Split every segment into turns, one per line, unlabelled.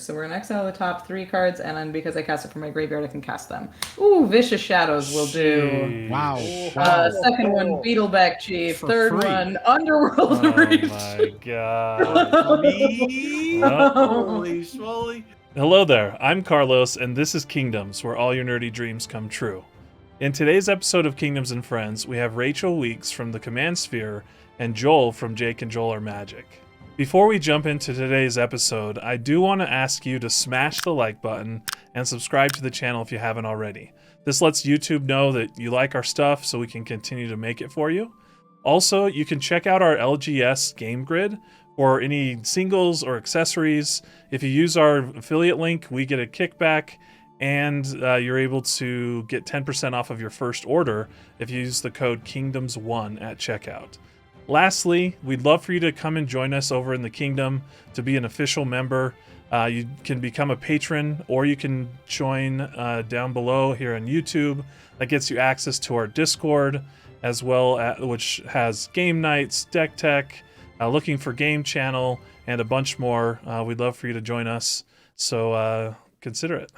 So we're going to exile the top 3 cards, and then because I cast it from my graveyard, I can cast them. Ooh, Vicious Shadows will do.
Wow.
Second one, Beetleback Chief.
For
Third
free.
one, Underworld Reach.
Oh my god.
Me?
Well,
Holy schmoly.
hello there, I'm Carlos, and this is Kingdoms, where all your nerdy dreams come true. In today's episode of Kingdoms and Friends, we have Rachel Weeks from the Command Sphere and Joel from Jake and Joel Are Magic. Before we jump into today's episode, I do want to ask you to smash the like button and subscribe to the channel if you haven't already. This lets YouTube know that you like our stuff so we can continue to make it for you. Also, you can check out our LGS game grid for any singles or accessories. If you use our affiliate link, we get a kickback, and you're able to get 10% off of your first order if you use the code KINGDOMS1 at checkout. Lastly, we'd love for you to come and join us over in the Kingdom to be an official member. You can become a patron, or you can join down below here on YouTube. That gets you access to our Discord, as well as, which has game nights, deck tech, looking for game channel, and a bunch more. We'd love for you to join us, so consider it.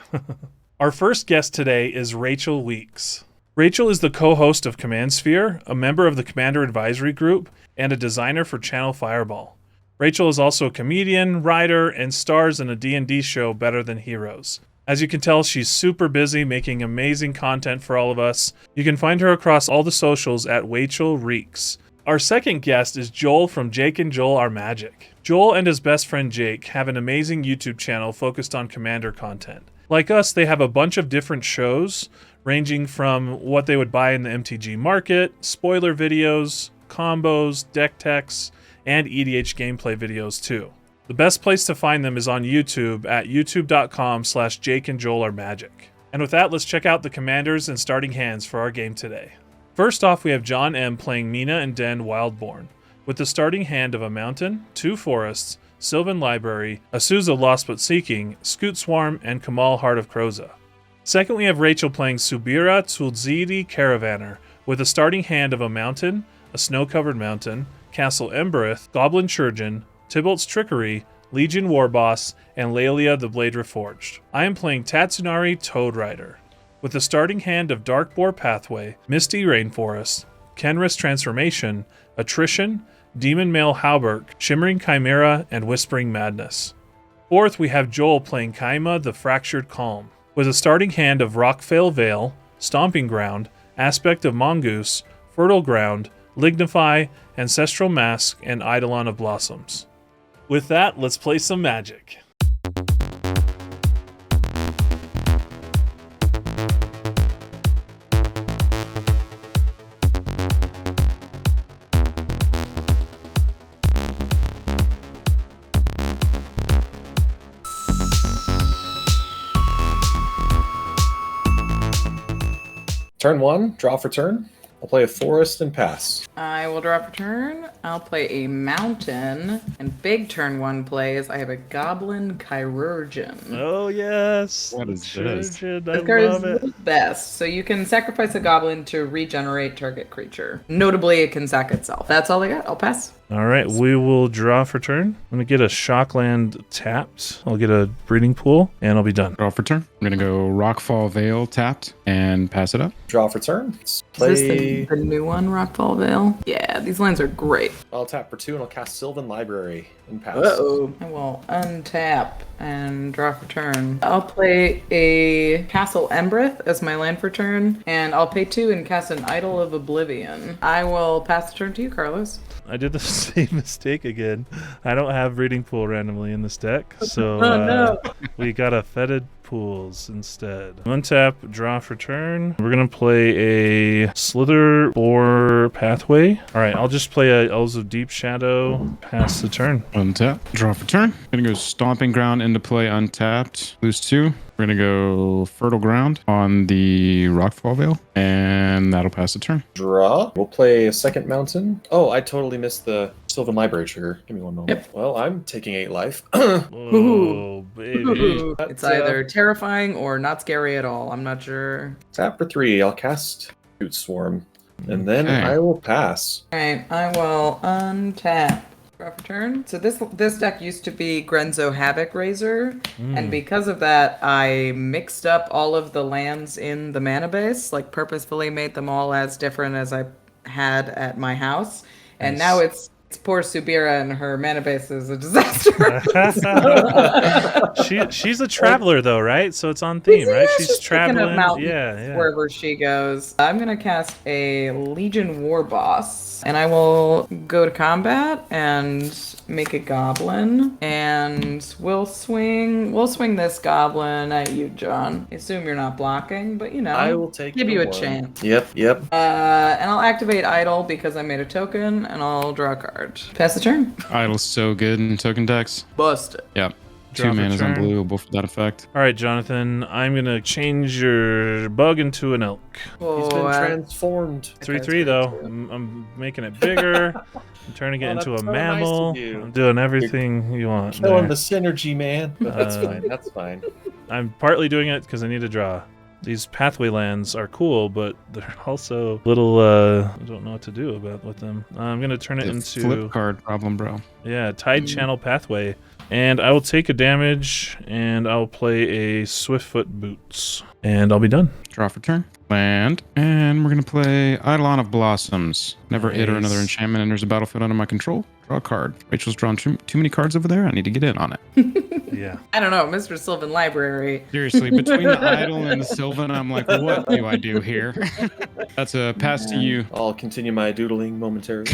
Our first guest today is Rachel Weeks. Rachel is the co-host of Command Sphere, a member of the Commander Advisory Group, and a designer for Channel Fireball. Rachel is also a comedian, writer, and stars in a D&D show, Better Than Heroes. As you can tell, she's super busy making amazing content for all of us. You can find her across all the socials at Rachel Reeks. Our second guest is Joel from Jake and Joel Are Magic. Joel and his best friend Jake have an amazing YouTube channel focused on Commander content. Like us, they have a bunch of different shows, ranging from what they would buy in the MTG market, spoiler videos, combos, deck techs, and EDH gameplay videos too. The best place to find them is on YouTube at youtube.com/Jake and Joel Are Magic. And with that, let's check out the commanders and starting hands for our game today. First off, we have John M playing Mina and Den Wildborn, with the starting hand of a mountain, 2 forests, Sylvan Library, Asuza Lost But Seeking, Scoot Swarm, and Kamal Heart of Kroza. Second, we have Rachel playing Subira Tulzidi Caravaner, with a starting hand of a mountain, a snow-covered mountain, Castle Embereth, Goblin Churgeon, Tybalt's Trickery, Legion Warboss, and Lelia the Blade Reforged. I am playing Tatsunari Toad Rider, with a starting hand of Dark Boar Pathway, Misty Rainforest, Kenris Transformation, Attrition, Demon Male Halberg, Shimmering Chimera, and Whispering Madness. Fourth, we have Joel playing Kaima the Fractured Calm, with a starting hand of Rockvale Vale, Stomping Ground, Aspect of Mongoose, Fertile Ground, Lignify, Ancestral Mask, and Eidolon of Blossoms. With that, let's play some Magic.
Turn 1, draw for turn. I'll play a forest and pass.
I will draw for turn. I'll play a mountain. And big turn 1 plays. I have a Goblin Chirurgeon.
Oh yes!
What is this?
I
This card is
love it.
the best. So you can sacrifice a goblin to regenerate target creature. Notably, it can sack itself. That's all I got. I'll pass.
All right, we will draw for turn. I'm going to get a Shockland tapped. I'll get a Breeding Pool, and I'll be done.
Draw for turn. I'm going to go Rockfall Vale tapped and pass it up.
Draw for turn. Let's
Is
play.
this the new one, Rockfall Vale? Yeah, these lands are great.
I'll tap for 2 and I'll cast Sylvan Library and pass.
Uh-oh. I will untap and draw for turn. I'll play a Castle Embereth as my land for turn, and I'll pay 2 and cast an Idol of Oblivion. I will pass the turn to you, Carlos.
I did the same mistake again. I don't have Breeding Pool randomly in this deck, so
Oh, no.
we got a Fetid Pools instead. Untap, draw for turn. We're going to play a Slither Boar Pathway. All right, I'll just play a Elves of Deep Shadow, pass the turn.
Untap. Draw for turn. I'm going to go Stomping Ground into play untapped. Lose 2. We're going to go Fertile Ground on the Rockfall Vale, and that'll pass the turn.
Draw. We'll play a second mountain. Oh, I totally missed the Sylvan Library trigger. Give me 1 moment.
Yep.
Well, I'm taking 8 life.
Oh, baby.
Ooh,
That's,
it's either terrifying or not scary at all. I'm not sure.
Tap for 3. I'll cast Scoot Swarm. And then
Okay.
I will pass.
All right, I will untap Draw for turn. So this deck used to be Grenzo Havoc Razor, and because of that, I mixed up all of the lands in the mana base, like purposefully made them all as different as I had at my house, and
Nice.
now it's poor Subira and her mana base is a disaster.
She's a traveler though, right? So it's on theme, right? She's
just picking
traveling.
up mountains
Yeah.
wherever she goes. I'm gonna cast a Legion War Boss, and I will go to combat and make a goblin, and we'll swing this goblin at you, John. I assume you're not blocking, but
I will take
give
the
you a
one.
chance.
Yep.
And I'll activate Idol because I made a token, and I'll draw a card. Pass the turn.
Idle's so good in token decks.
Bust it.
Yep.
Draw
2
for
mana is
turn.
unbelievable for that effect.
All right, Jonathan. I'm gonna change your bug into an elk.
He's been transformed.
3/3 though. I'm making it bigger. I'm turning it into a
that's so nice
mammal.
of you.
I'm doing everything you want.
Killing
there.
the synergy, man. But that's fine. That's fine.
I'm partly doing it because I need to draw. These pathway lands are cool, but they're also little. I don't know what to do with them. I'm gonna turn it
The
into
flip card problem, bro.
Tide Channel Pathway, and I will take a damage, and I'll play a Swiftfoot Boots, and I'll be done.
Draw for turn. Land. And we're going to play Eidolon of Blossoms. Never enter another
Nice.
enchantment enters the battlefield under my control. Draw a card. Rachel's drawn too many cards over there. I need to get in on it.
Yeah.
I don't know, Mr. Sylvan Library.
Seriously, between the Idol and the Sylvan, I'm like, what do I do here? That's a pass to you.
I'll continue my doodling momentarily.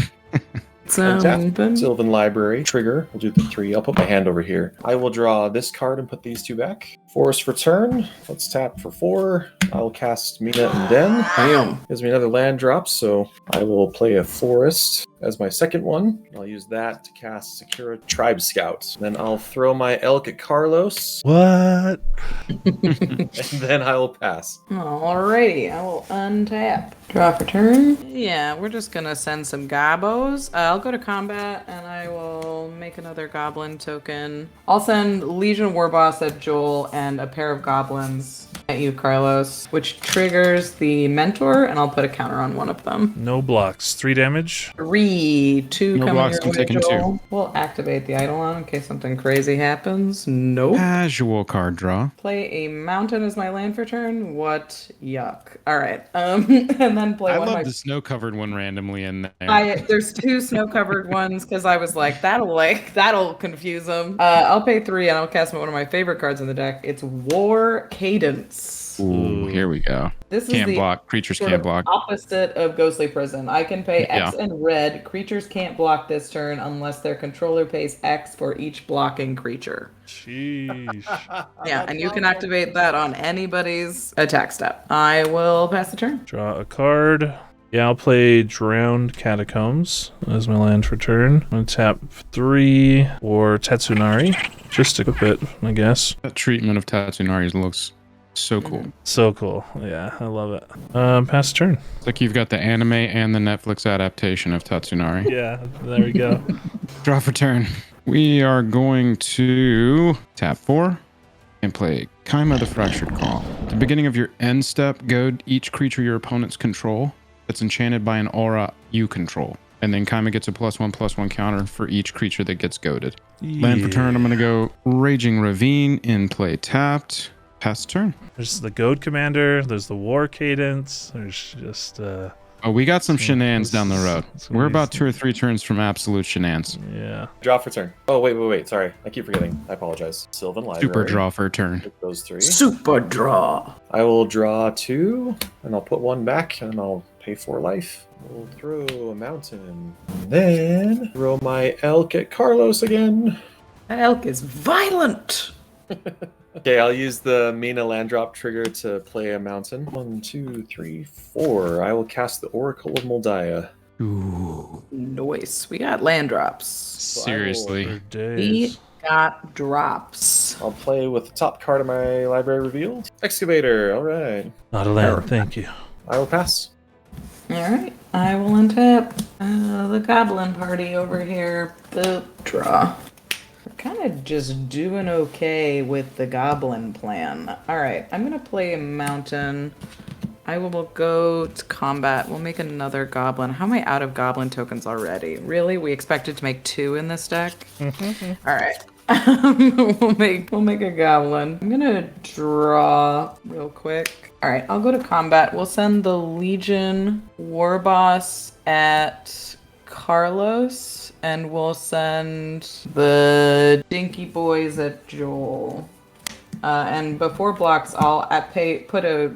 Something.
Sylvan Library. Trigger. We'll do the 3. I'll put my hand over here. I will draw this card and put these 2 back. Forest for turn. Let's tap for 4. I'll cast Mina and Den.
Bam.
Gives me another land drop, so I will play a Forest as my second one. I'll use that to cast Secura Tribe Scout. Then I'll throw my Elk at Carlos,
What?
and then I will pass.
Alrighty, I will untap. Draw for turn. Yeah, we're just gonna send some gobos. I'll go to combat and I will make another goblin token. I'll send Legion Warboss at Joel and a pair of goblins at you, Carlos, which triggers the mentor, and I'll put a counter on one of them.
No blocks. 3 damage.
3, 2
No
coming
blocks,
your
I'm
way,
taking 2.
Joel. We'll activate the Eidolon in case something crazy happens. Nope.
Casual card draw.
Play a mountain as my land for turn. What yuck. Alright. And then play
I
one of
love
my
the snow-covered one randomly in there.
there's 2 snow-covered ones because I was like, that'll confuse them. I'll pay 3 and I'll cast one of my favorite cards in the deck. It's War Cadence.
Ooh, here we go.
This is
Can't
the
block. Creatures
sort
can't
of
block.
opposite of Ghostly Prison. I can pay X
Yeah.
and red. Creatures can't block this turn unless their controller pays X for each blocking creature.
Sheesh.
Yeah, and you can activate that on anybody's attack step. I will pass the turn.
Draw a card. Yeah, I'll play Drowned Catacombs as my land for turn. I'm going to tap 3 or Tatsunari. Just to equip it, I guess.
That treatment of Tatsunari looks so cool.
So cool. Yeah, I love it. Pass turn.
It's like you've got the anime and the Netflix adaptation of Tatsunari.
Yeah, there we go.
Draw for turn. We are going to tap 4 and play Kaima the Fractured Claw. At the beginning of your end step, goad each creature your opponents control that's enchanted by an aura you control. And then Kaima gets a +1/+1 counter for each creature that gets goaded. Land for turn, I'm going to go Raging Ravine in play tapped. Pass turn.
There's the Goad Commander. There's the War Cadence. There's just...
Oh, we got some shenanigans down the road.
it's gonna
We're
be
about 2 or 3 turns from absolute shenanigans.
yeah.
Draw for turn. Oh, wait. Sorry. I keep forgetting. I apologize. Sylvan Library.
Super draw for a turn.
Take those 3.
Super draw.
I will draw 2, and I'll put 1 back, and I'll pay 4 life. We'll throw a mountain. And then throw my Elk at Carlos again.
That elk is violent.
Okay, I'll use the Mina land drop trigger to play a mountain. 1, 2, 3, 4. I will cast the Oracle of Moldiah.
Ooh.
Nice. We got land drops.
Seriously.
For
We
days.
got drops.
I'll play with the top card of my library revealed. Excavator, alright.
Not a land, thank you.
I will pass.
Alright, I will untap the goblin party over here. The draw. We're kind of just doing okay with the goblin plan. Alright, I'm going to play a mountain I will go to combat. We'll make another goblin. How am I out of goblin tokens already? Really? We expected to make 2 in this deck? All right. we'll make a goblin. I'm gonna draw real quick. All right, I'll go to combat. We'll send the Legion War Boss at Carlos, and we'll send the Dinky Boys at Joel. And before blocks, I'll put a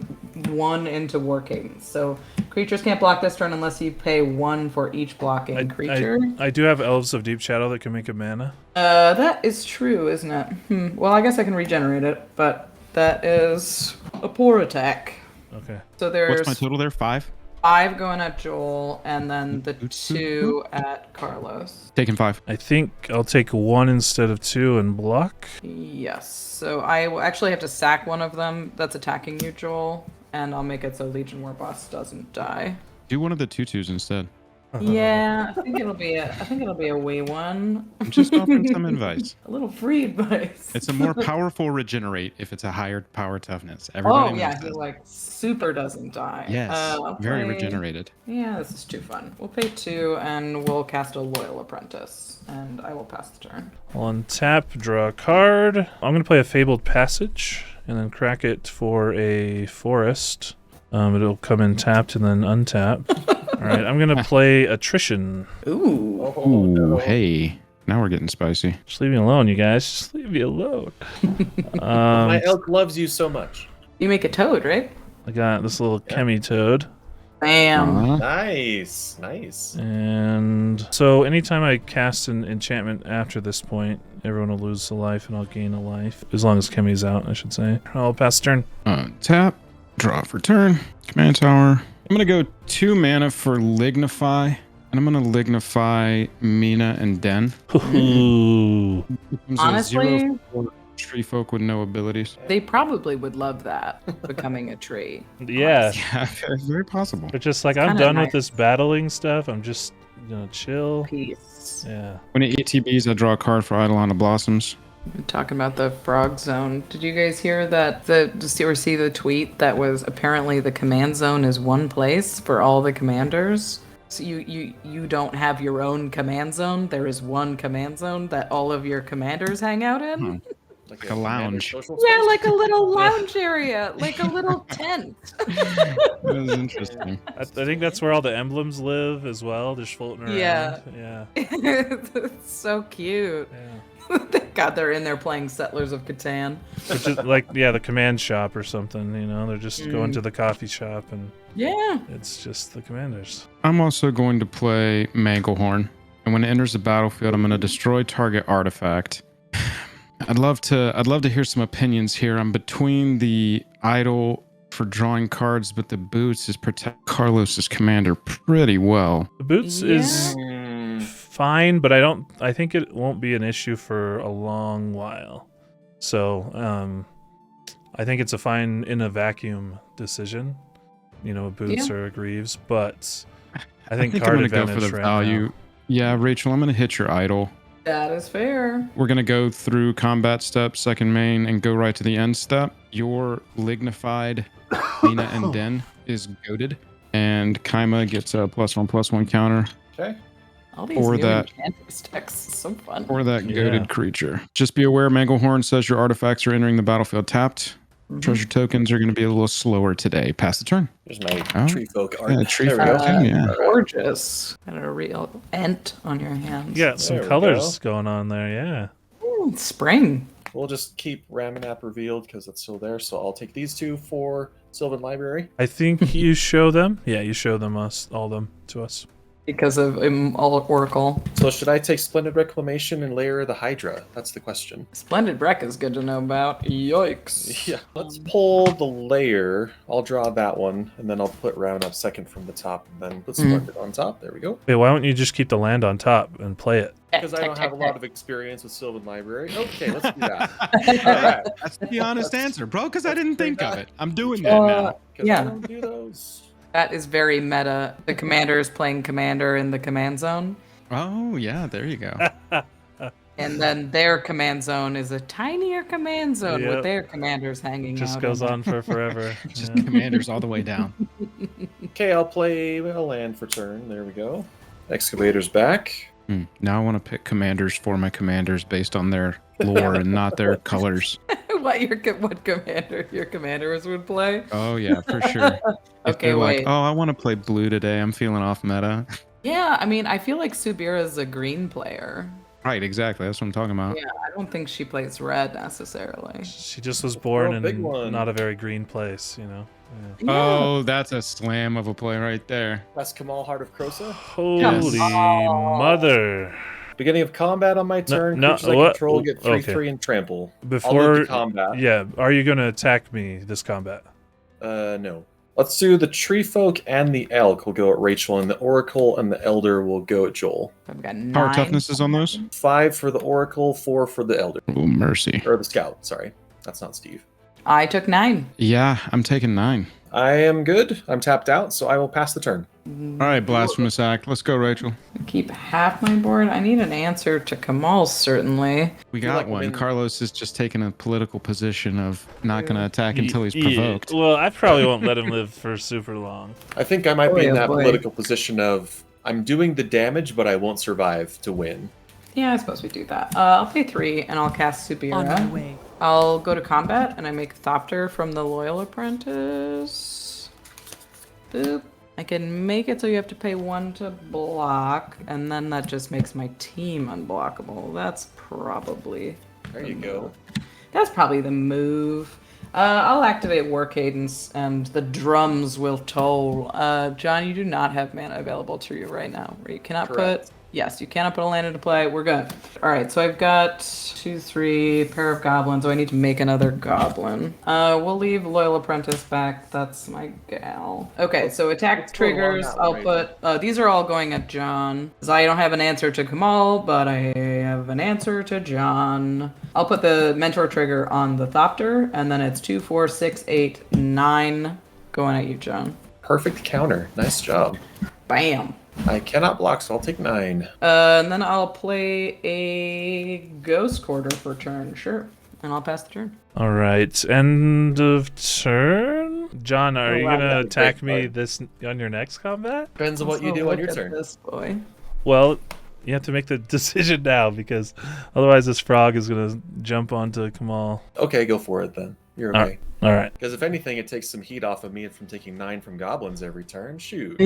1 into working. So creatures can't block this turn unless you pay 1 for each blocking creature.
I do have Elves of Deep Shadow that can make a mana.
That is true, isn't it? Well, I guess I can regenerate it, but that is a poor attack.
Okay.
So there's
What's my total there? 5?
5 going at Joel, and then the 2 at Carlos.
Taking 5.
I think I'll take 1 instead of 2 and block.
Yes. So I will actually have to sack one of them that's attacking you, Joel, and I'll make it so Legion War Boss doesn't die.
Do one of the 2/2s instead.
Yeah, I think it'll be a wee one.
I'm just offering some advice.
A little free advice.
It's a more powerful regenerate if it's a higher power toughness. Everybody knows
yeah,
that.
he like super doesn't die.
Yes, very
play-
regenerated.
Yeah, this is too fun. We'll pay 2 and we'll cast a Loyal Apprentice, and I will pass the turn.
I'll untap, draw a card. I'm going to play a Fabled Passage and then crack it for a Forest. It'll come in tapped and then untap. All right, I'm going to play Attrition.
Ooh.
Ooh, hey. Now we're getting spicy.
Just leave me alone, you guys. Just leave me alone.
My elk loves you so much.
You make a toad, right?
I got this little Chemi Toad.
Bam.
Nice.
And so anytime I cast an enchantment after this point, everyone will lose a life and I'll gain a life. As long as Chemi's out, I should say. I'll pass the turn.
Tap, draw for turn, command tower. I'm going to go 2 mana for Lignify, and I'm going to Lignify Mina and Den.
Ooh.
Becomes a
Honestly,
0/4 tree folk with no abilities.
they probably would love that, becoming a tree.
Yeah.
Yeah, very possible.
But just like, I'm
kinda
done
nice.
with this battling stuff. I'm just gonna chill.
Peace.
Yeah.
When it ETBs, I draw a card for Eidolon of Blossoms.
We're talking about the frog zone. Did you guys hear that? See the tweet that was apparently the command zone is one place for all the commanders. So you don't have your own command zone. There is one command zone that all of your commanders hang out in.
Like a lounge.
Yeah, like a little lounge area, like a little tent.
That was interesting.
I think that's where all the emblems live as well, just floating around.
Yeah.
Yeah.
It's so cute.
Yeah.
God, they're in there playing Settlers of Catan.
Which is like, yeah, the command shop or something, you know, they're just going to the coffee shop and
Yeah.
it's just the commanders.
I'm also going to play Manglehorn, and when it enters the battlefield, I'm going to destroy target artifact. I'd love to hear some opinions here. I'm between the idol for drawing cards, but the boots is protect Carlos's commander pretty well.
The boots is fine, but I think it won't be an issue for a long while. So, I think it's a fine in a vacuum decision. You know, boots or Greaves, but I think
I'm
card
going to go
advantage
for the
right
value.
now.
Yeah, Rachel, I'm going to hit your idol.
That is fair.
We're going to go through combat step, second main, and go right to the end step. Your Lignified Mina and Den is goaded, and Kaima gets a +1/+1 counter
Okay.
All these
Or
new
that-
Enchantress decks is so fun.
for that
Yeah.
goaded creature. Just be aware, Manglehorn says your artifacts are entering the battlefield tapped. Treasure tokens are going to be a little slower today. Pass the turn.
There's my
Oh.
tree folk art.
Yeah, tree
there we
folk,
go.
yeah.
Gorgeous. Got a real ent on your hands.
You got some
There we
colors going on there, yeah.
Ooh, spring.
We'll just keep Ramanap revealed because it's still there. So I'll take these 2 for Sylvan Library.
I think you show them. Yeah, you show them all of them to us.
Because of Oracle.
So should I take Splendid Reclamation and layer the Hydra? That's the question.
Splendid Breck is good to know about. Yikes.
Yeah. Let's pull the layer. I'll draw that one, and then I'll put Ramanap second from the top, and then put Splendid on top. There we go.
Wait, why don't you just keep the land on top and play it?
Because I don't have a lot of experience with Sylvan Library. Okay, let's do that. All right.
That's the honest answer, bro, because I didn't think of it. I'm doing that now.
'Cause
Yeah.
I don't do those.
That is very meta. The commander is playing commander in the command zone.
Oh, yeah, there you go.
And then their command zone is a tinier command zone
Yep.
with their commanders hanging
Just
out.
goes
in it.
on for forever.
Just
Yeah.
commanders all the way down.
Okay, I'll play a land for turn. There we go. Excavator's back.
Now I want to pick commanders for my commanders based on their lore and not their colors.
what commander your commanders would play?
Oh yeah, for sure. If
Okay,
they're
wait.
like, oh, I want to play blue today. I'm feeling off meta.
Yeah, I mean, I feel like Subira is a green player.
Right, exactly. That's what I'm talking about.
Yeah, I don't think she plays red necessarily.
She just was born
a big
in
one.
not a very green place, you know. Yeah.
Yeah.
Oh, that's a slam of a play right there.
That's Kamal, Heart of Krosa.
Holy mother!
Beginning of combat on my turn.
no,
Creatures I
what?
control get 3/3
Okay.
and trample. I'll move
Before,
to combat.
yeah, are you gonna attack me this combat?
No. Let's do the Tree Folk and the Elk will go at Rachel, and the Oracle and the Elder will go at Joel.
I've got 9.
Power toughness is on those?
5 for the Oracle, 4 for the Elder.
Oh, mercy.
Or the Scout, sorry. That's not Steve.
I took 9.
Yeah, I'm taking 9.
I am good. I'm tapped out, so I will pass the turn.
All right, blasphemous act. Let's go, Rachel.
Keep half my board. I need an answer to Kamal, certainly.
We
feel
got
like
one.
when-
Carlos is just taking a political position of not going to attack until he's
Yeah,
provoked.
well, I probably won't let him live for super long.
I think I might be
Boy,
in
oh
that
boy.
political position of I'm doing the damage, but I won't survive to win.
Yeah, I suppose we do that. I'll pay 3 and I'll cast
On my
Subira.
way.
I'll go to combat and I make Thopter from the Loyal Apprentice. Boop. I can make it so you have to pay 1 to block, and then that just makes my team unblockable. That's probably
There you go.
That's probably the move. I'll activate War Cadence, and the drums will toll. John, you do not have mana available to you right now. Or you cannot
Correct.
put... Yes, you cannot put a land into play. We're good. All right, so I've got 2, 3, pair of goblins. So I need to make another goblin. We'll leave Loyal Apprentice back. That's my gal. Okay, so attack
Let's go along
triggers.
that
I'll
way.
put... these are all going at John. 'Cause I don't have an answer to Kamal, but I have an answer to John. I'll put the Mentor trigger on the Thopter, and then it's 2, 4, 6, 8, 9 going at you, John.
Perfect counter. Nice job.
Bam.
I cannot block, so I'll take 9.
And then I'll play a Ghost Quarter for turn, sure. And I'll pass the turn.
All right, end of turn. John, are
Oh,
you
wow,
gonna
that's a
attack
great
me
card.
this on your next combat?
Depends on what you
So
do on
look
your
at
turn.
This boy.
Well, you have to make the decision now because otherwise this frog is gonna jump onto Kamal.
Okay, go for it then. You're
All
okay.
All right.
Because if anything, it takes some heat off of me from taking 9 from goblins every turn. Shoot.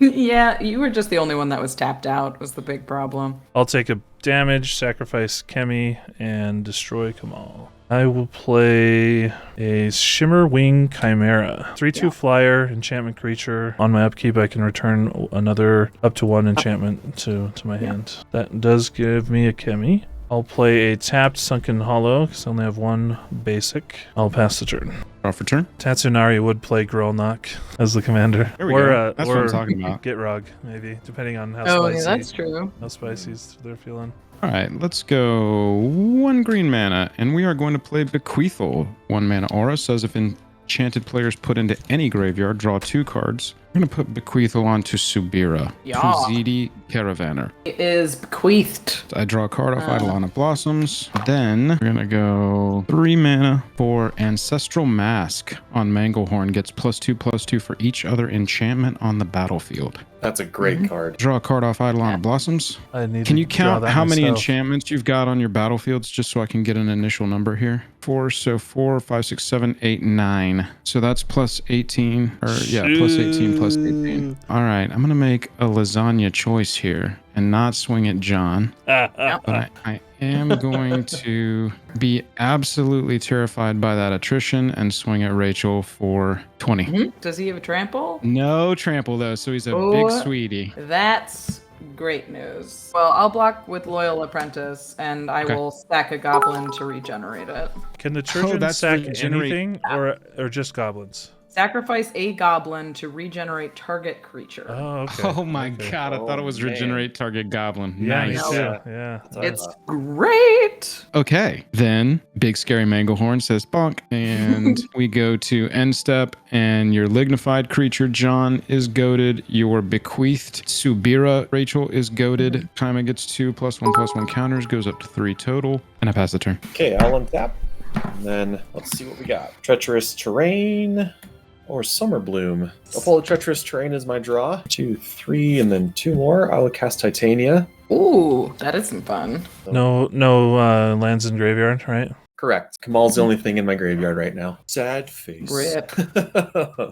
Yeah, you were just the only one that was tapped out, was the big problem.
I'll take a damage, sacrifice Kemi, and destroy Kamal. I will play a Shimmer Wing Chimera. 3/2
Yeah.
flyer, enchantment creature. On my upkeep, I can return another up to 1 enchantment to my hand. That does give me a Kemi. I'll play a tapped Sunken Hollow, because I only have 1 basic. I'll pass the turn.
Draw for turn.
Tatsunari would play Grolnok as the commander.
There we
or,
go. That's what I'm
or
talking about.
Gitrog, maybe, depending on how
Oh,
spicy,
yeah, that's true.
how spicy they're feeling.
All right, let's go 1 green mana, and we are going to play Bequeathal. 1 mana aura says if enchanted players put into any graveyard, draw 2 cards. We're going to put Bequeathal onto Subira.
Yeah.
Kuzidi Caravaner.
It is bequeathed.
I draw a card off Eidolon Blossoms. Then we're going to go 3 mana for Ancestral Mask on Manglehorn. Gets +2/+2 for each other enchantment on the battlefield.
That's a great card.
Draw a card off Eidolon Blossoms.
I need
Can
to
you
draw
count
that
how many
myself.
enchantments you've got on your battlefields just so I can get an initial number here? 4, so 4, 5, 6, 7, 8, 9. So that's +18, or yeah, +18, +18. All right, I'm gonna make a lasagna choice here and not swing at John, but I am going to be absolutely terrified by that attrition and swing at Rachel for 20.
Does he have a trample?
No trample though, so he's a
Oh.
big sweetie.
That's great news. Well, I'll block with Loyal Apprentice, and I
Okay.
will stack a goblin to regenerate it.
Can the children
that's
sack
regenerate-
anything or just goblins?
Sacrifice a goblin to regenerate target creature.
Oh, okay.
Oh my
okay.
god, I thought it was
Oh, man.
regenerate target goblin.
Yeah, me
Nice.
too.
Yeah.
Yeah.
That's what I
It's
thought.
great.
Okay, then Big Scary Manglehorn says bonk, and we go to end step, and your lignified creature, John, is goaded. Your bequeathed Subira, Rachel, is goaded. Kaima gets 2+1/+1 counters, goes up to 3 total, and I pass the turn.
Okay, I'll untap. And then let's see what we got. Treacherous Terrain or Summer Bloom. I'll pull Treacherous Terrain as my draw. 2, 3, and then 2 more. I will cast Titania.
Ooh, that is some fun.
No lands in graveyard, right?
Correct. Kamal's the only thing in my graveyard right now. Sad face.
Rip.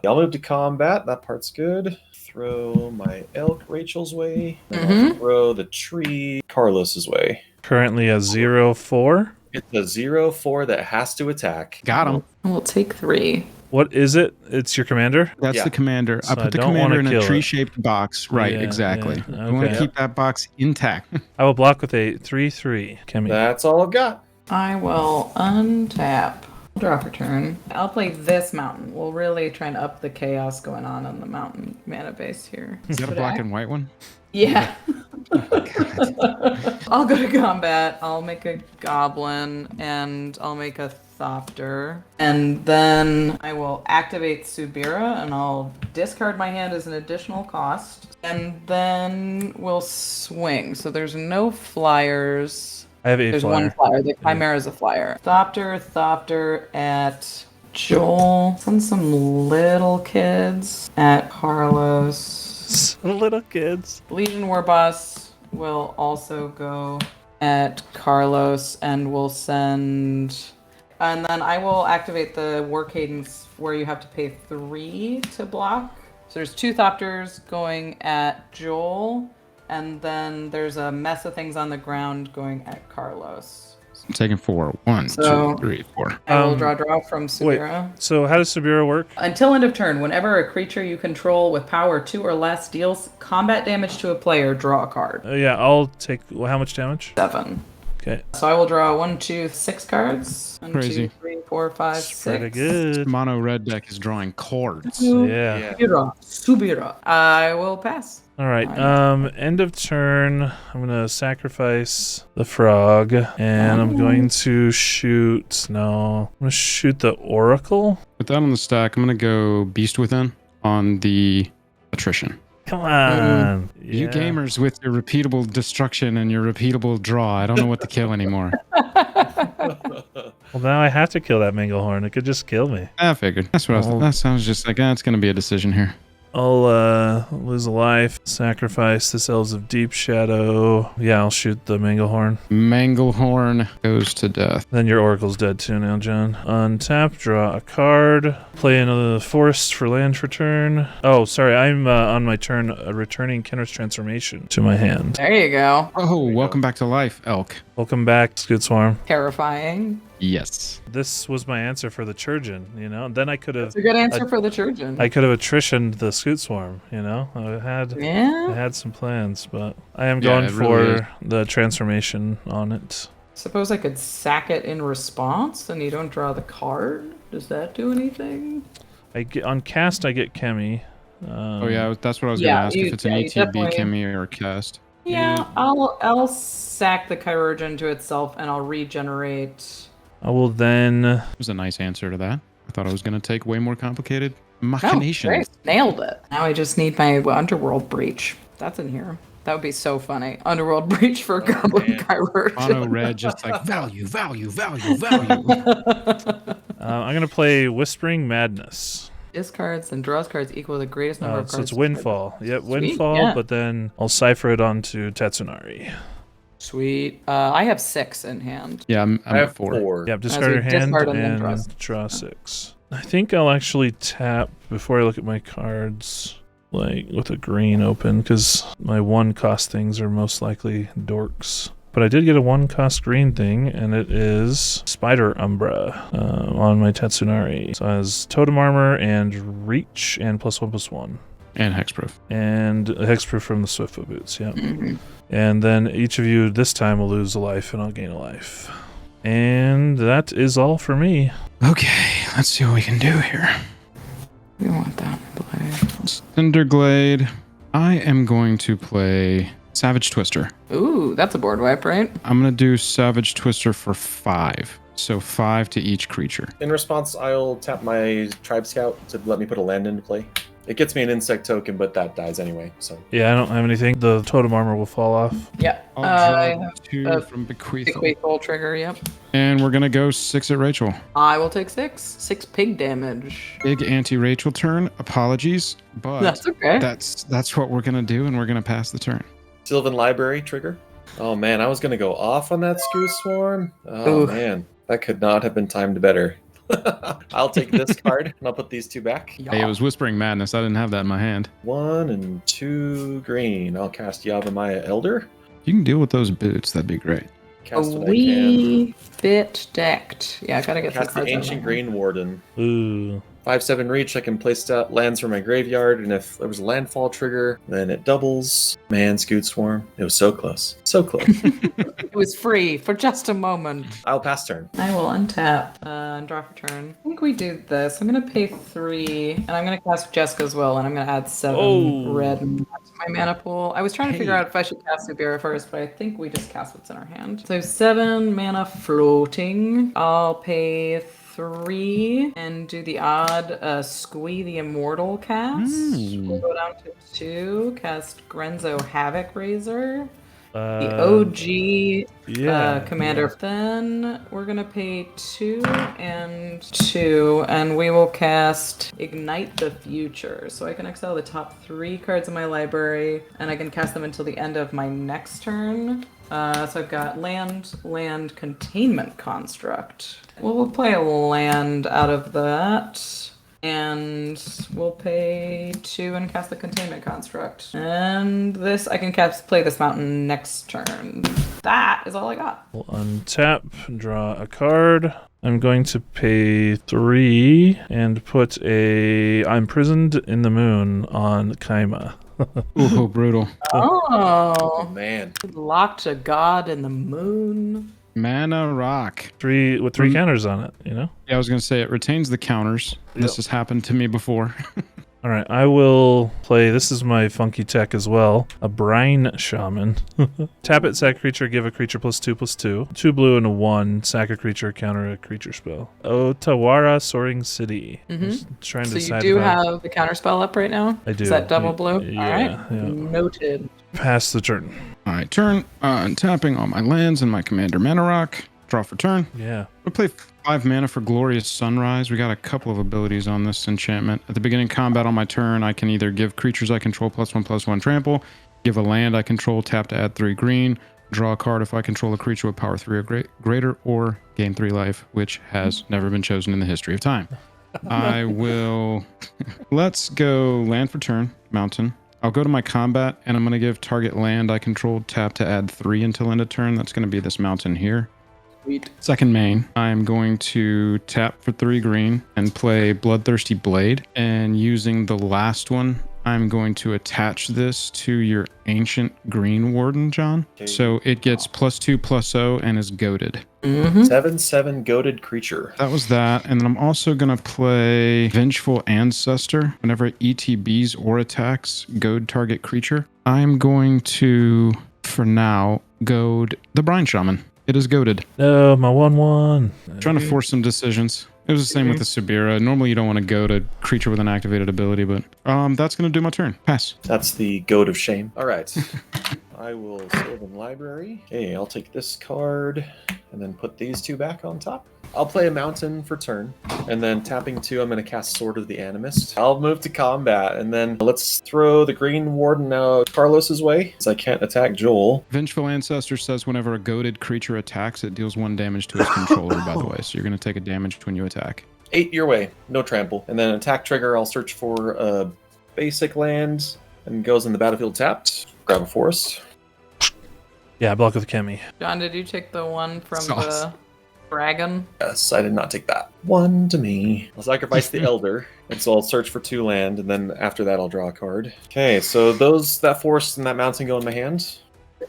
I'll move to combat. That part's good. Throw my elk Rachel's way. And I'll throw the tree Carlos's way.
Currently a 0/4.
It's a 0/4 that has to attack.
Got him.
We'll take 3.
What is it? It's your commander?
That's
Yeah.
the commander.
So
I put
I
the
don't
commander
wanna
in a
kill it.
tree-shaped box. Right,
Yeah,
exactly.
yeah,
We want to
okay.
keep that box intact.
I will block with a 3/3. Kemi.
That's all I've got.
I will untap. Draw for turn. I'll play this mountain. We'll really try and up the chaos going on the mountain mana base here.
Is that a black and white one?
Yeah. I'll go to combat. I'll make a goblin and I'll make a thopter. And then I will activate Subira and I'll discard my hand as an additional cost. And then we'll swing. So there's no flyers.
I have a
There's
flyer.
one flyer. The Chimera is a flyer. Thopter at Joel. Send some little kids at Carlos.
Little kids.
Legion War Boss will also go at Carlos and we'll send... And then I will activate the War Cadence where you have to pay 3 to block. So there's 2 Thopters going at Joel. And then there's a mess of things on the ground going at Carlos.
I'm taking 4. 1,
So-
2, 3, 4.
I will draw from
wait.
Subira.
So how does Subira work?
Until end of turn, whenever a creature you control with power 2 or less deals combat damage to a player, draw a card.
Yeah, I'll take... Well, how much damage?
7.
Okay.
So I will draw 1, 2, 6 cards. 1,
Crazy.
2, 3, 4, 5,
It's pretty
6.
good.
Mono red deck is drawing cards.
Yeah.
Subira. I will pass.
All right. End of turn. I'm gonna sacrifice the frog, and I'm going to shoot. No, I'm gonna shoot the oracle.
With that on the stack, I'm going to go Beast Within on the attrition.
Come on,
You
Yeah.
gamers with your repeatable destruction and your repeatable draw. I don't know what to kill anymore.
Well, now I have to kill that Manglehorn. It could just kill me.
I figured. That's what I
Oh.
thought. That sounds just like, it's going to be a decision here.
I'll lose a life, sacrifice this Elves of Deep Shadow. Yeah, I'll shoot the Manglehorn.
Manglehorn goes to death.
Then your Oracle's dead too now, John. Untap, draw a card. Play another Forest for land for turn. Oh, sorry, I'm on my turn returning Kenner's Transformation to my hand.
There you go.
Oh, welcome back to life, Elk.
Welcome back, Scoot Swarm.
Terrifying.
Yes.
This was my answer for the Churgeon, you know? Then I could have
It's a good answer for the Churgeon.
I could have attritioned the Scoot Swarm, you know? I
Yeah.
had some plans, but I am
Yeah,
going
it
for
really is.
the transformation on it.
Suppose I could sack it in response and you don't draw the card? Does that do anything?
On cast I get Kemi.
Oh, yeah, that's what I was
Yeah,
going to ask.
you-
If it's an
yeah, you
ETB,
definitely-
Chemi, or cast.
Yeah, I'll sack the Chirurgeon to itself and I'll regenerate.
I will then
It was a nice answer to that. I thought I was going to take way more complicated
Oh,
machinations.
great. Nailed it. Now I just need my Underworld Breach. That's in here. That would be so funny. Underworld Breach for Goblin
man.
Chirurgeon.
Mono red, just like value, value, value, value.
I'm going to play Whispering Madness.
Discards and draws cards equal the greatest number of cards.
So it's Windfall. Yep,
Sweet,
Windfall,
yeah.
but then I'll cipher it onto Tatsunari.
Sweet. I have 6 in hand.
Yeah, I'm
I
at
have
4.
4.
Yep, discard your
we
hand
discard and then
and
draw
draw 6. I think I'll actually tap before I look at my cards, like with a green open, because my 1-cost things are most likely dorks. But I did get a 1-cost green thing, and it is Spider Umbra on my Tatsunari. So it has Totem Armor and Reach and +1/+1.
And hexproof.
And a hexproof from the Swiftfoot Boots, yeah.
Mhm.
And then each of you this time will lose a life, and I'll gain a life. And that is all for me.
Okay, let's see what we can do here.
We want that in play.
Cinderglade. I am going to play Savage Twister.
Ooh, that's a board wipe, right?
I'm going to do Savage Twister for 5. So 5 to each creature.
In response, I'll tap my Tribe Scout to let me put a land into play. It gets me an insect token, but that dies anyway, so.
Yeah, I don't have anything. The totem armor will fall off.
Yeah.
I'll
I
draw
have
2
a
from Bequeath.
Bequeathal trigger, yep.
And we're going to go 6 at Rachel.
I will take 6. 6 pig damage.
Big anti-Rachel turn. Apologies, but
That's okay.
that's what we're going to do, and we're going to pass the turn.
Sylvan Library trigger. Oh man, I was gonna go off on that Screw Swarm. Oh
Oof.
man, that could not have been timed better. I'll take this card and I'll put these 2 back.
Hey, it was Whispering Madness. I didn't have that in my hand.
1 and 2 green. I'll cast Yavimaya Elder.
You can deal with those boots. That'd be great.
Cast what I can.
We bit decked. Yeah, I gotta get
Cast
some
the
cards out of
Ancient
my hand.
Green Warden.
Ooh.
5/7 reach. I can place lands from my graveyard, and if there was a landfall trigger, then it doubles. Man, Scoot Swarm. It was so close. So close.
It was free for just a moment.
I'll pass turn.
I will untap and draw for turn. I think we do this. I'm gonna pay 3, and I'm gonna cast Jessica as well, and I'm gonna add 7
Oh.
red to my mana pool. I was trying to figure
Hey.
out if I should cast Subira first, but I think we just cast what's in our hand. So 7 mana floating. I'll pay 3 and do the odd Squee the Immortal cast. We'll go down to 2, cast Grenzo Havoc Razor. The OG commander. Then we're gonna pay 2 and 2, and we will cast Ignite the Future. So I can exile the top 3 cards in my library, and I can cast them until the end of my next turn. So I've got land, containment construct. We'll play a land out of that. And we'll pay 2 and cast the containment construct. And this, I can play this mountain next turn. That is all I got.
We'll untap and draw a card. I'm going to pay 3 and put a I'm Prisoned in the Moon on Kaima.
Ooh, brutal.
Oh,
Man.
locked a god in the moon.
Mana Rock.
3 with 3 counters on it, you know?
Yeah, I was going to say it retains the counters. This has happened to me before.
All right, I will play. This is my funky tech as well. A Brine Shaman. Tap it, sack creature, give a creature +2/+2. 2 blue and a 1. Sack a creature, counter a creature spell. Otawara Soaring City.
Mhm.
Just trying to
So you
decide
do
if I
have the counterspell up right now?
I do.
Is that double blue?
Yeah,
All right.
yeah.
Noted.
pass the turn.
All right, turn. Tapping all my lands and my commander Mana Rock. Draw for turn.
Yeah.
We'll play 5 mana for Glorious Sunrise. We got a couple of abilities on this enchantment. At the beginning of combat on my turn, I can either give creatures I control +1/+1 trample, give a land I control, tap to add 3 green, draw a card if I control a creature with power 3 or greater, or gain 3 life, which has never been chosen in the history of time. I will... Let's go land for turn, mountain. I'll go to my combat, and I'm going to give target land I control tap to add 3 until end of turn. That's going to be this mountain here.
Sweet.
Second main, I'm going to tap for 3 green and play Bloodthirsty Blade. And using the last one, I'm going to attach this to your Ancient Green Warden, John.
Okay.
So it gets +2/+0 and is goaded.
Mm-hmm.
7/7 goaded creature.
That was that. And then I'm also going to play Vengeful Ancestor. Whenever it ETBs or attacks goad target creature, I'm going to, for now, goad the Brine Shaman. It is goaded.
No, my 1/1.
Trying to force some decisions. It was the same with the Subira. Normally you don't want to go to creature with an activated ability, but that's going to do my turn. Pass.
That's the goat of shame. All right. I will Sylvan Library. Okay, I'll take this card and then put these 2 back on top. I'll play a mountain for turn, and then tapping 2, I'm going to cast Sword of the Animist. I'll move to combat, and then let's throw the Green Warden Carlos's way, because I can't attack Joel.
Vengeful Ancestor says whenever a goaded creature attacks, it deals 1 damage to its controller, by the way. So you're going to take a damage when you attack.
8 your way, no trample. And then attack trigger, I'll search for a basic land, and goes in the battlefield tapped. Grab a forest.
Yeah, block with Kemi.
John, did you take the one from
Sauce.
the dragon?
Yes, I did not take that. 1 to me. I'll sacrifice the Elder, and so I'll search for 2 land, and then after that I'll draw a card. Okay, so that forest and that mountain go in my hand.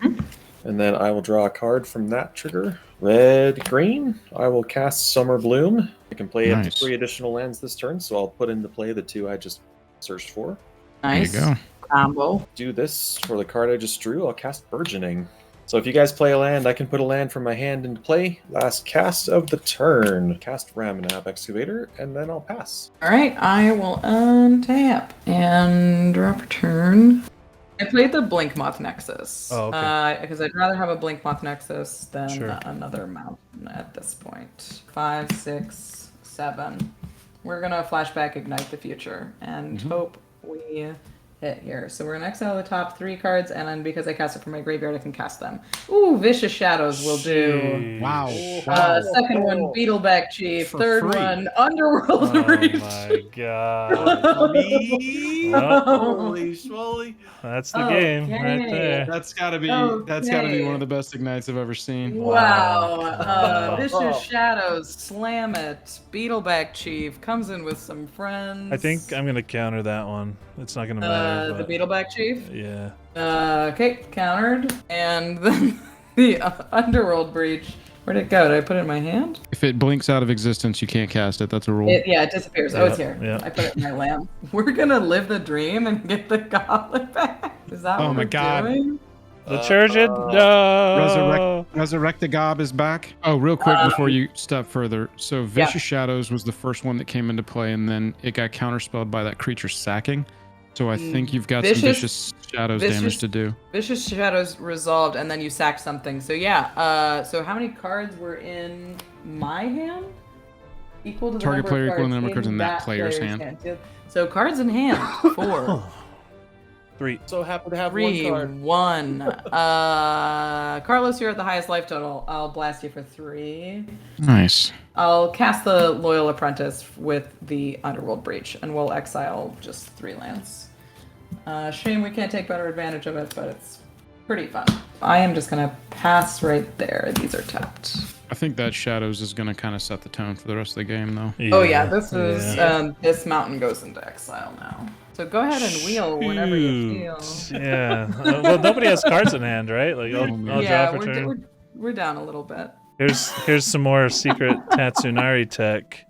Mhm.
And then I will draw a card from that trigger. Red, green. I will cast Summer Bloom. I can play up to
Nice.
3 additional lands this turn, so I'll put into play the 2 I just searched for.
Nice.
There you go.
Combo.
Do this for the card I just drew. I'll cast Burgeoning. So if you guys play a land, I can put a land from my hand into play. Last cast of the turn. Cast Ramanap Excavator, and then I'll pass.
All right, I will untap and draw for turn. I played the Blink Moth Nexus.
Oh, okay.
Because I'd rather have a Blink Moth Nexus than
Sure.
another mountain at this point. 5, 6, 7. We're gonna flashback Ignite the Future and hope we hit here. So we're gonna exile the top 3 cards, and then because I cast it from my graveyard, I can cast them. Ooh, Vicious Shadows will do.
Jeez.
Wow.
Second one, Beetleback Chief.
For
Third
free.
one, Underworld
Oh
Reach.
my god. Well,
Holy schmoly.
that's the game right
Okay.
there.
That's gotta be
Okay.
one of the best ignites I've ever seen.
Wow.
Wow.
Vicious Shadows, Slam It, Beetleback Chief, comes in with some friends.
I think I'm gonna counter that one. It's not gonna matter.
the
but-
Beetleback Chief.
Yeah.
Okay, countered. And then the Underworld Breach. Where'd it go? Did I put it in my hand?
If it blinks out of existence, you can't cast it. That's a rule.
It disappears. Oh, it's
Yep,
here.
yep.
I put it in my lamp. We're gonna live the dream and get the goblet back. Is that
Oh
what
my
we're
God.
doing?
The Turgid? No.
Resurrect the Gob is back. Oh, real quick before you step further. So Vicious Shadows was the first one that came into play, and then it got counterspelled by that creature sacking. So I think you've got some Vicious Shadows damage to do.
Vicious Shadows resolved, and then you sack something. So yeah. So how many cards were in my hand? Equal to the
Target
number
player
of
equal to
cards
the number of cards in that player's hand.
So cards in hand, 4.
3.
So happy to have
3,
one card.
1. Carlos, you're at the highest life total. I'll blast you for 3.
Nice.
I'll cast the Loyal Apprentice with the Underworld Breach, and we'll exile just 3 lands. Shame we can't take better advantage of it, but it's pretty fun. I am just gonna pass right there. These are tapped.
I think that Shadows is going to kind of set the tone for the rest of the game, though.
Oh yeah, this is this mountain goes into exile now. So go ahead and wheel whenever you feel.
Shoot. Yeah. Well, nobody has cards in hand, right? Like, I'll
Yeah,
draw for turn.
we're down a little bit.
Here's some more secret Tatsunari tech.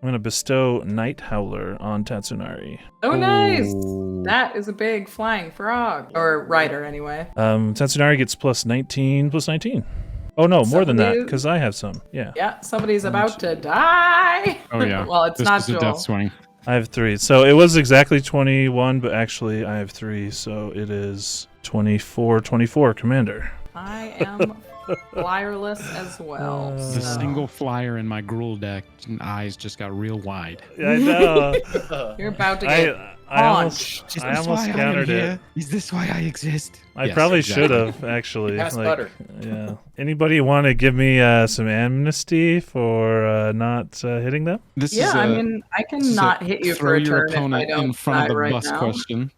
I'm gonna bestow Night Howler on Tatsunari.
Oh nice!
Ooh.
That is a big flying frog. Or rider anyway.
Tatsunari gets plus 19. Oh no, more than that,
Somebody-
because I have some. Yeah.
Yeah, somebody's about to die.
Oh, yeah.
Well, it's
This
not
is a
Joel.
death swing.
I have 3. So it was exactly 21, but actually I have 3, so it is 24, Commander.
I am flyerless as well.
The
so-
single flyer in my Gruul deck, and eyes just got real wide.
Yeah, I know.
You're about to get
I almost countered it.
Is this why I exist?
I
Yes,
probably
exactly.
should have actually.
Pass butter.
Yeah. Anybody want to give me some amnesty for not hitting them?
This
Yeah,
is
I
a-
mean, I
this is
cannot
a
hit you
throw
for a
your
turn if I
opponent
don't
in front of
die
the
right
bus
now.
question.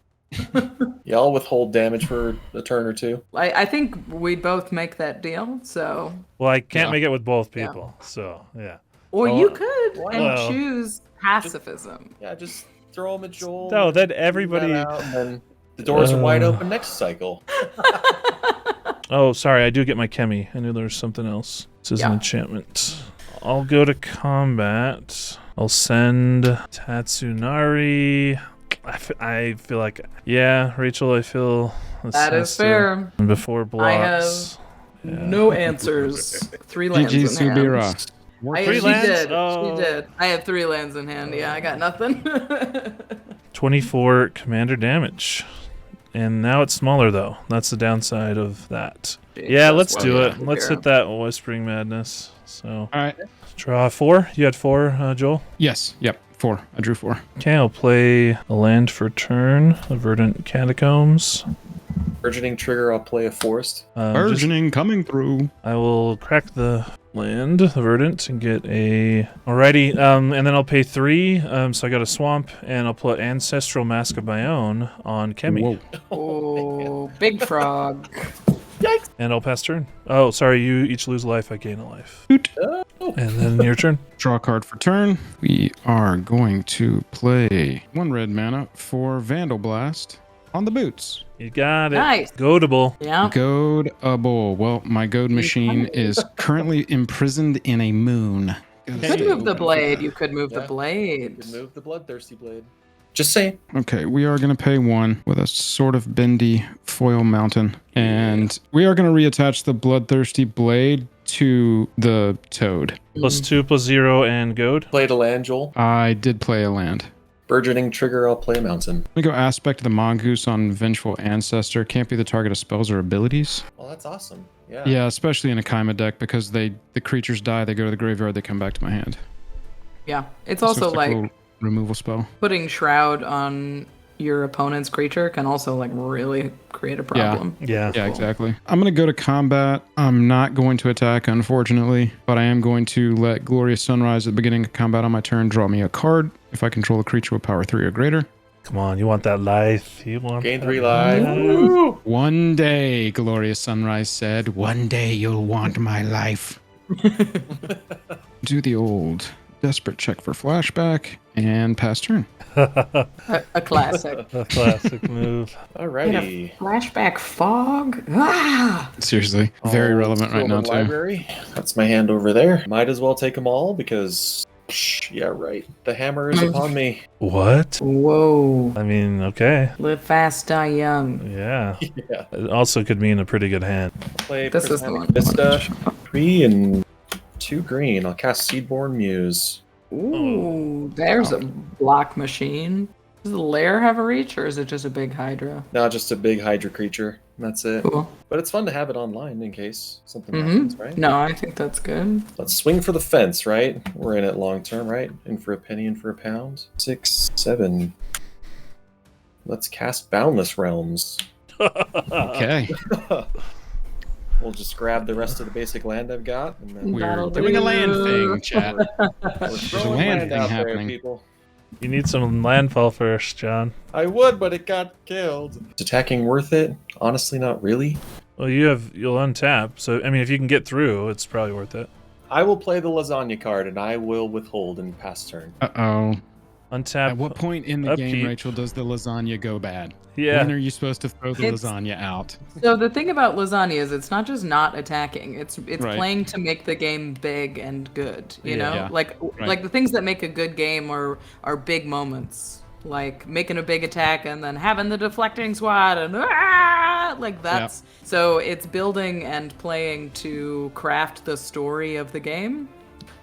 Yeah, I'll withhold damage for a turn or 2.
I think we both make that deal, so.
Well, I can't
Yeah.
make it with both
Yeah.
people, so yeah.
Or
Well,
you could and
well.
choose pacifism.
Yeah, just throw them at Joel.
No, then
leave
everybody.
that out, and then the doors are wide open next cycle.
Oh, sorry, I do get my Chemi. I knew there was something else. This is an
Yeah.
enchantment. I'll go to combat. I'll send Tatsunari. I feel like, yeah, Rachel, I feel this
That
has
is
to-
fair.
Before blocks. Yeah.
No answers. 3 lands
GG
in hand.
Subira.
Three
She
lands?
did.
Oh.
She did. I have 3 lands in hand. Yeah, I got nothing.
24 commander damage. And now it's smaller, though. That's the downside of that. Yeah, let's do it. Let's hit that Whispering Madness. So,
All right.
draw 4. You had 4, Joel?
Yes. Yep. 4. I drew 4.
Okay, I'll play a land for turn. A Verdant Catacombs.
Burgeoning trigger, I'll play a forest.
Burgeoning coming through.
I will crack the land, the Verdant, and get a... Alrighty, and then I'll pay 3. So I got a Swamp, and I'll put Ancestral Mask of my own on Chemi.
Whoa.
Oh, big frog.
And I'll pass turn. Oh, sorry, you each lose a life, I gain a life. And then your turn.
Draw a card for turn. We are going to play 1 red mana for Vandal Blast on the boots.
You got it.
Nice.
Goatable.
Yeah.
Goadable. Well, my goad machine is currently imprisoned in a moon.
You could move the blade. You could move the
Yeah.
blade.
You can move the bloodthirsty blade. Just saying.
Okay, we are going to pay 1 with a sort of bendy foil mountain. And we are going to reattach the bloodthirsty blade to the toad.
+2/+0 and goad.
Played a land, Joel.
I did play a land.
Burgeoning trigger, I'll play a mountain.
Let me go aspect of the mongoose on Vengeful Ancestor. Can't be the target of spells or abilities.
Well, that's awesome. Yeah.
Yeah, especially in a Kaima deck because the creatures die, they go to the graveyard, they come back to my hand.
Yeah. It's
So
also
a
like
little removal spell.
putting Shroud on your opponent's creature can also like really create a problem.
Yeah.
Yeah, exactly. I'm going to go to combat. I'm not going to attack, unfortunately, but I am going to let Glorious Sunrise at the beginning of combat on my turn draw me a card if I control a creature with power 3 or greater.
Come on, you want that life. You want
Gain
that
3 life. Woo!
One day, Glorious Sunrise said, one day you'll want my life. Do the old desperate check for flashback and pass turn.
A classic.
A classic move.
Alrighty.
Flashback fog. Ah!
Seriously, very
I'll
relevant right
fill
now
the
too.
Library. That's my hand over there. Might as well take them all because, yeah, right. The hammer is upon me.
What?
Whoa.
I mean, okay.
Live fast, die young.
Yeah.
Yeah.
It also could mean a pretty good hand.
Play
This is the
Prismatic
one.
Vista, 3 and 2 green. I'll cast Seedborn Muse.
Ooh, there's a block machine. Does the lair have a reach, or is it just a big Hydra?
Not just a big Hydra creature. That's it.
Cool.
But it's fun to have it online in case something
Mm-hmm.
happens, right?
No, I think that's good.
Let's swing for the fence, right? We're in it long term, right? In for a penny, in for a pound. 6, 7. Let's cast Boundless Realms.
Okay.
We'll just grab the rest of the basic land I've got, and then
We're
That'll
doing a land
do.
thing, chat.
we're throwing
land
land
thing
out
happening.
there, people.
You need some landfall first, John.
I would, but it got killed. Is attacking worth it? Honestly, not really.
Well, you'll untap. So, I mean, if you can get through, it's probably worth it.
I will play the lasagna card, and I will withhold and pass turn.
Uh-oh.
Untap.
At what point in the game,
upkeep.
Rachel, does the lasagna go bad?
Yeah.
When are you supposed to throw the
It's-
lasagna out?
So the thing about lasagna is it's not just not attacking. It's
Right.
playing to make the game big and good. You know,
Yeah.
like
Right.
the things that make a good game are big moments, like making a big attack and then having the deflecting squad and like that's. So it's building and playing to craft the story of the game.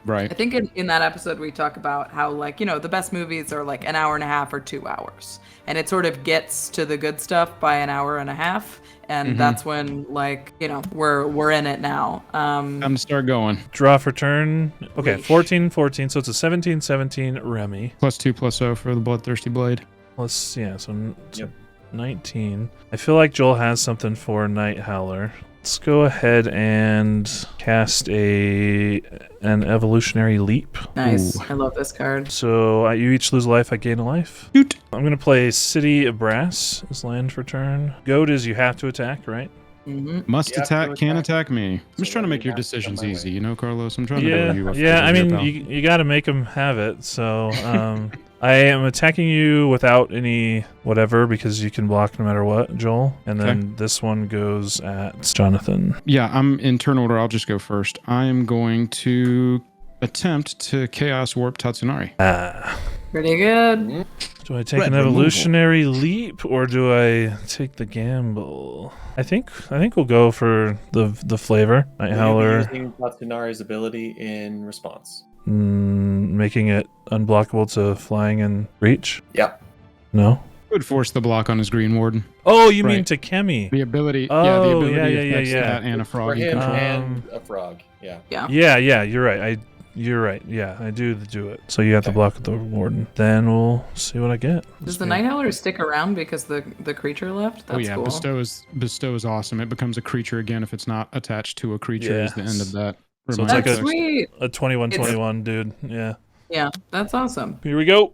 Right.
I think in that episode we talk about how like, you know, the best movies are like an hour and a half or 2 hours. And it sort of gets to the good stuff by an hour and a half. And that's when like, you know, we're in it now.
Time to start going.
Draw for turn. Okay,
Reach.
14, so it's a 17 Remy.
+2/+0 for the Bloodthirsty Blade.
Let's, yeah, so
Yep.
19. I feel like Joel has something for Night Howler. Let's go ahead and cast an evolutionary leap.
Nice.
Ooh.
I love this card.
So you each lose a life, I gain a life.
Shoot.
I'm going to play City of Brass as land for turn. Goat is you have to attack, right?
Hmm.
Must
You have
attack,
to
can
attack.
attack me. I'm just
So
trying to
let
make
me
your
have to
decisions
come my
easy,
way.
you know, Carlos? I'm trying to
Yeah,
know you off
yeah. I
the
mean,
pal.
you got to make them have it. So I am attacking you without any whatever because you can block no matter what, Joel. And then this one goes at Jonathan.
Yeah, I'm in turn order. I'll just go first. I am going to attempt to Chaos Warp Tatsunari.
Pretty good.
Do I take
Red
an
removal.
evolutionary leap or do I take the gamble? I think we'll go for the flavor. Night
Will you be
Howler,
using Tatsunari's ability in response?
making it unblockable to flying and reach.
Yeah.
No.
Would force the block on his Green Warden.
Oh, you mean
Right.
to Kemi?
The ability,
Oh,
yeah, the ability
yeah,
affects
yeah.
that and a frog
For
you
him
control.
and a frog. Yeah.
Yeah, you're right. You're right. Yeah, I do it. So you have to
Okay.
block the warden. Then we'll see what I get.
Does the Night Howler stick around because the creature left? That's
Oh yeah,
cool.
bestow is awesome. It becomes a creature again if it's not attached to a creature. Is the end of that.
So it's
reminder
like
That's
a-
text.
sweet.
A 21/21, dude. Yeah.
Yeah, that's awesome.
Here we go.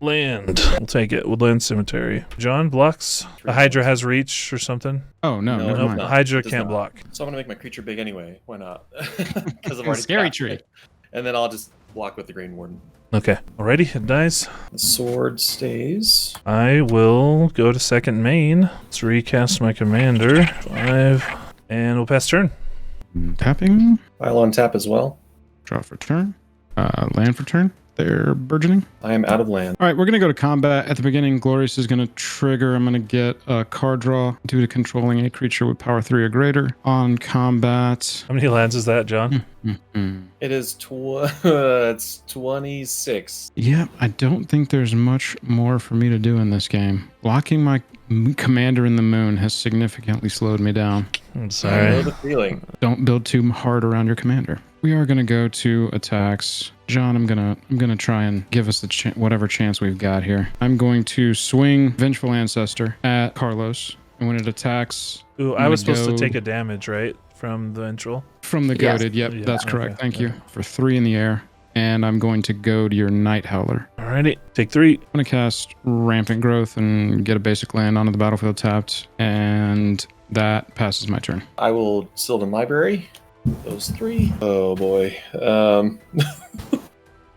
Land. We'll take it. Woodland Cemetery. John blocks. The Hydra has reach or something.
Oh no,
No,
never
Nope,
mind.
not.
Hydra
It does
can't
not.
block.
So I'm gonna make my creature big anyway. Why not? Because I've already
Scary
cast
tree.
it. And then I'll just block with the Green Warden.
Okay. Alrighty, it dies.
The sword stays.
I will go to second main. Let's recast my commander. 5. And we'll pass turn.
Tapping.
I'll untap as well.
Draw for turn. Land for turn. They're burgeoning.
I am out of land.
All right, we're going to go to combat. At the beginning, Glorious is going to trigger. I'm going to get a card draw due to controlling a creature with power 3 or greater. On combat.
How many lands is that, John?
It is it's 26.
Yeah, I don't think there's much more for me to do in this game. Blocking my commander in the moon has significantly slowed me down.
I'm
I know
sorry.
the feeling.
Don't build too hard around your commander. We are going to go to attacks. John, I'm gonna try and give us the whatever chance we've got here. I'm going to swing Vengeful Ancestor at Carlos, and when it attacks,
Ooh,
I'm
I was
gonna
supposed to
go
take a damage, right? From the ventral.
from the
Yes.
goaded. Yep,
Yeah,
that's correct.
okay,
Thank you
okay.
for 3 in the air, and I'm going to go to your Night Howler.
Alrighty. Take 3.
I'm going to cast Rampant Growth and get a basic land onto the battlefield tapped, and that passes my turn.
I will Sylvan Library. Those 3. Oh boy.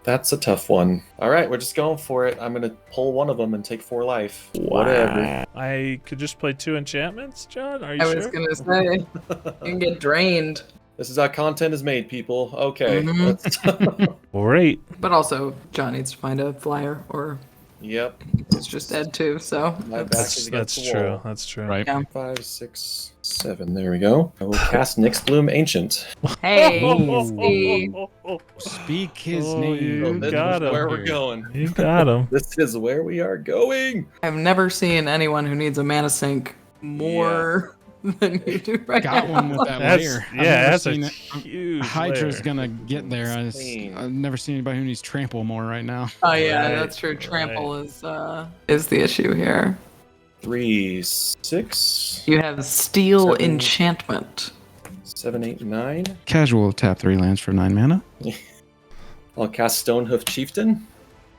That's a tough one. All right, we're just going for it. I'm gonna pull one of them and take 4 life. Whatever.
I could just play 2 enchantments, John? Are you
I
sure?
was gonna say you can get drained,
This is how content is made, people. Okay.
Mhm.
let's-
Great.
but also John needs to find a flyer, or
Yep.
it's just dead too. So
My back
That's
is against
that's
the
true.
wall.
That's true.
Right.
5, 6, 7. There we go. I will cast Nyx Bloom Ancient.
hey,
Oh.
see,
Speak his
Oh,
name.
you
This
got
is
him.
where we're going.
You got him.
This is where we are going.
I've never seen anyone who needs a mana sink more than you do right
Got
now.
one with that
That's
layer. I've
yeah.
never
That's a
seen it.
huge.
Hydra's
layer.
gonna get there.
Insane.
I've never seen anybody who needs trample more right now.
Oh yeah,
Right,
that's true. Trample is the issue here.
3, 6,
You have Steel
7.
Enchantment.
7, 8, 9.
Casual tap 3 lands for 9 mana.
I'll cast Stonehoof Chieftain.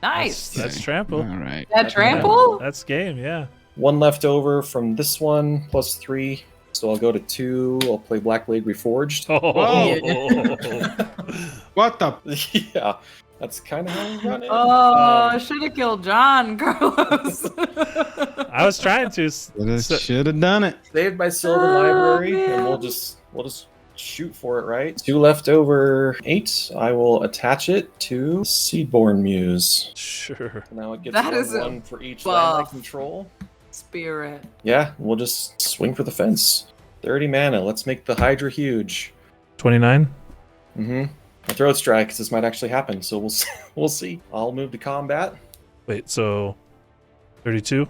Nice.
That's
Okay.
trample.
All right.
That trample?
That's game. Yeah.
1 left over from this one, plus 3. So I'll go to 2. I'll play Blackblade Reforged.
What the?
Yeah, that's kind of how we run it.
Oh, should have killed John, Carlos.
I was trying to.
Should have done it.
Saved by Sylvan
Oh,
Library, and
man.
we'll just shoot for it, right? 2 left over 8. I will attach it to Seedborn Muse.
Sure.
Now it gets
That is a
one for each land I
buff.
control.
Spirit.
Yeah, we'll just swing for the fence. 30 mana. Let's make the Hydra huge.
29.
Mm-hmm. I'll throw it strike because this might actually happen. So we'll see. I'll move to combat.
Wait. So 32.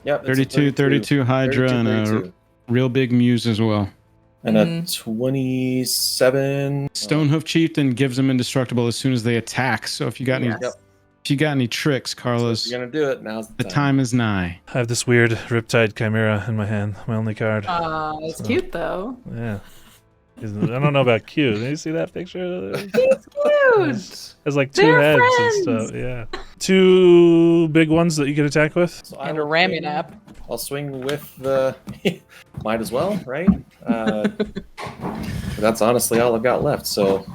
Yep. it's a
32 Hydra
32,
and a
32.
real big Muse as well.
And a
Mhm.
27.
Stonehoof Chieftain gives them indestructible as soon as they attack. So if you got
Yes.
any, if you got any tricks,
So if
Carlos,
you're gonna do it. Now's
the time is nigh.
I have this weird Riptide Chimera in my hand. My only card.
It's cute though.
Yeah. I don't know about cute. Did you see that picture?
It's cute.
There's like 2
They're
heads
friends.
and stuff. Yeah. 2 big ones that you can attack with.
So I
And a
will
Rammy
swing-
nap.
I'll swing with the. Might as well, right? That's honestly all I've got left. So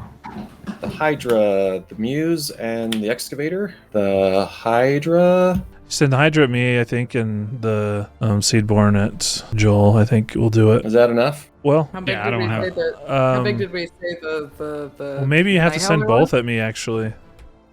the Hydra, the Muse, and the Excavator. The Hydra.
Send the Hydra at me, I think, and the Seedborn at Joel. I think we'll do it.
Is that enough?
Well,
How big
Yeah, I
did
don't
we
have-
say that? How big
um,
did we say the
well, maybe you have to send
Nighthowler
both at me, actually.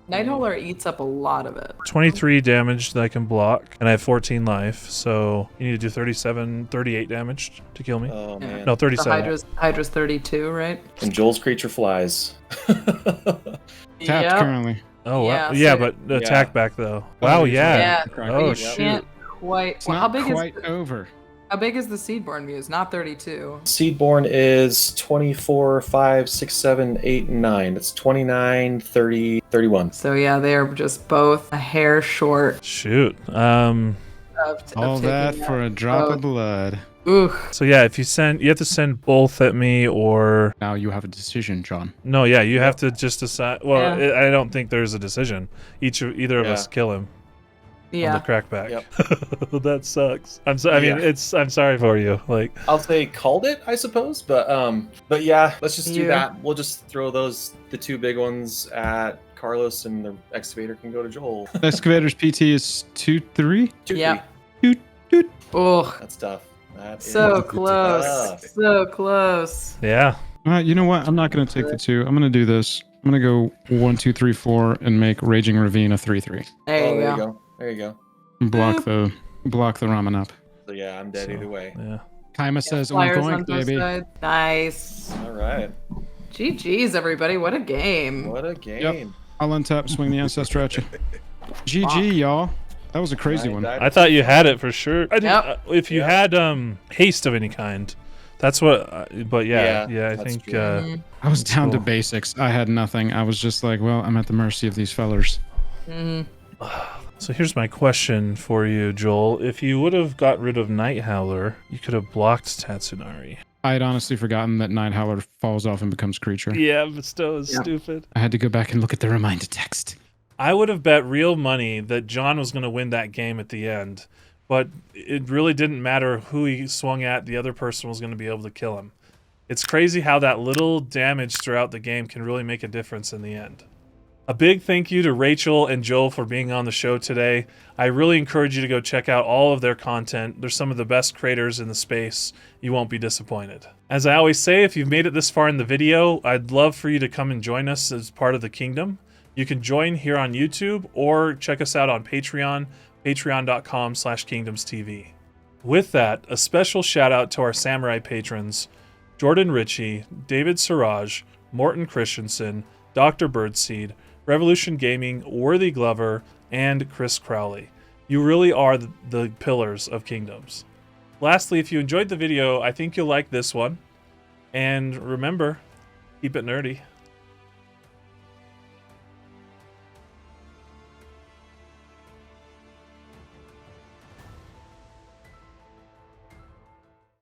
Nighthowler eats up a lot of it.
23 damage that I can block, and I have 14 life, so you need to do 38 damage to kill me.
Oh
Yeah.
man.
No,
The
37.
Hydra's 32, right?
And Joel's creature flies.
Tapped
Yep.
currently.
Oh, wow.
Yeah,
Yeah,
so-
but the
Yeah.
attack back, though. Wow,
Oh,
yeah.
Yeah.
Oh,
you
shoot.
can't quite.
It's
Well, how
not
big
quite
is
over.
how big is the Seedborn Muse? Not 32.
Seedborn is 24, 5, 6, 7, 8, and 9. It's 29, 30, 31.
So yeah, they are just both a hair short
Shoot.
of
All
taking
that for a drop of
both.
blood.
Ooh.
So, yeah, if you have to send both at me, or
Now you have a decision, John.
no, yeah, you have to just decide. Well,
Yeah.
I don't think there's a decision. Either of
Yeah.
us kill him on
Yeah.
the crackback.
Yep.
That sucks. I mean,
Yeah.
I'm sorry for you. Like,
I'll say called it, I suppose, but yeah, let's just do
Yeah.
that. We'll just throw the 2 big ones at Carlos and the excavator can go to Joel.
Excavator's PT is 2-3.
2-3.
Yeah.
Doot, doot.
Oh,
That's tough. That
so
is
close.
tough.
So close.
Yeah.
You know what? I'm not going to take the 2. I'm going to do this. I'm going to go 1, 2, 3, 4 and make Raging Ravine a 3-3.
There you
There
go.
you go. There you go.
Block the ramen up.
So yeah, I'm dead
So,
either way.
Yeah.
Kaima says
Flyers
on
on
point,
both
baby.
sides. Nice.
All right.
GG's, everybody. What a game.
What a game.
I'll untap, swing the Ancestor at you. GG, y'all. That was a crazy one.
I thought you had it for sure. I didn't,
Yep.
if you had haste of any kind, that's what. But yeah, I
that's
think.
true.
I was down to
Cool.
basics. I had nothing. I was just like, well, I'm at the mercy of these fellers.
So here's my question for you, Joel. If you would have got rid of Night Howler, you could have blocked Tatsunari.
I had honestly forgotten that Night Howler falls off and becomes creature.
Yeah, but still, it's stupid.
I had to go back and look at the reminder text.
I would have bet real money that John was going to win that game at the end, but it really didn't matter who he swung at. The other person was going to be able to kill him. It's crazy how that little damage throughout the game can really make a difference in the end. A big thank you to Rachel and Joel for being on the show today. I really encourage you to go check out all of their content. They're some of the best creators in the space. You won't be disappointed. As I always say, if you've made it this far in the video, I'd love for you to come and join us as part of the Kingdom. You can join here on YouTube or check us out on Patreon, patreon.com/KingdomsTV. With that, a special shout out to our Samurai patrons, Jordan Ritchie, David Siraj, Morton Christensen, Dr. Birdseed, Revolution Gaming, Worthy Glover, and Chris Crowley. You really are the pillars of Kingdoms. Lastly, if you enjoyed the video, I think you'll like this one. And remember, keep it nerdy.